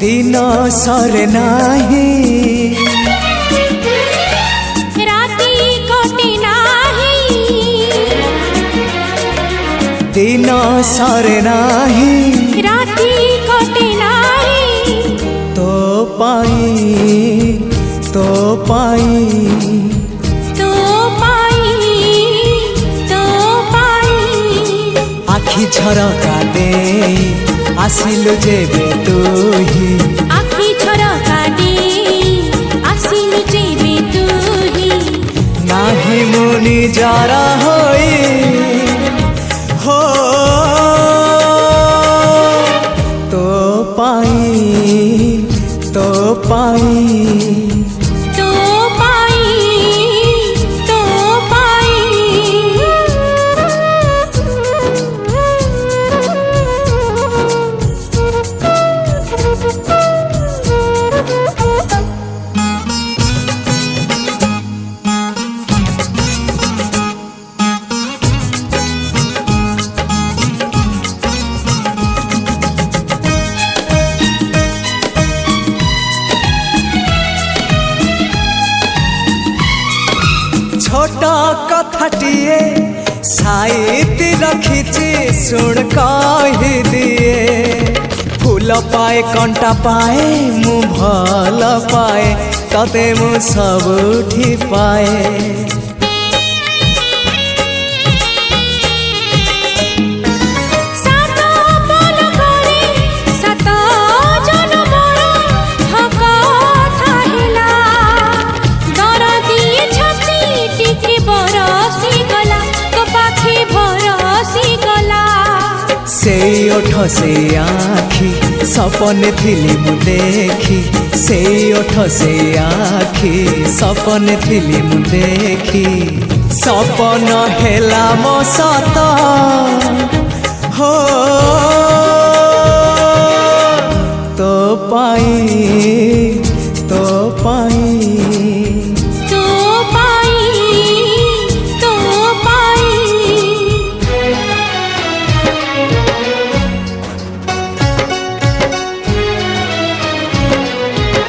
दिन सरे नाही राती कटे नाही दिन सरे नाही राती कटे नाही तो पाई तो पाई तो पाई तो पाई आखि झरका दे आसिलु जेबे तुही आखि झरका दे आसिलु जेबे तुही नाही मुनि जरा होई हो तो पाई तो पाई तो पाई तो छोटा कथाटिए साइति रखिछि सुन कहि दिए फूल पाए कंटा पाए मु भल पाए तते मु सबुठी पाए से ओठ से आखि सपने थिली मु देखी से ओठ से आखि सपने थिली मु देखी सपन हेला मो सत हो तो पाई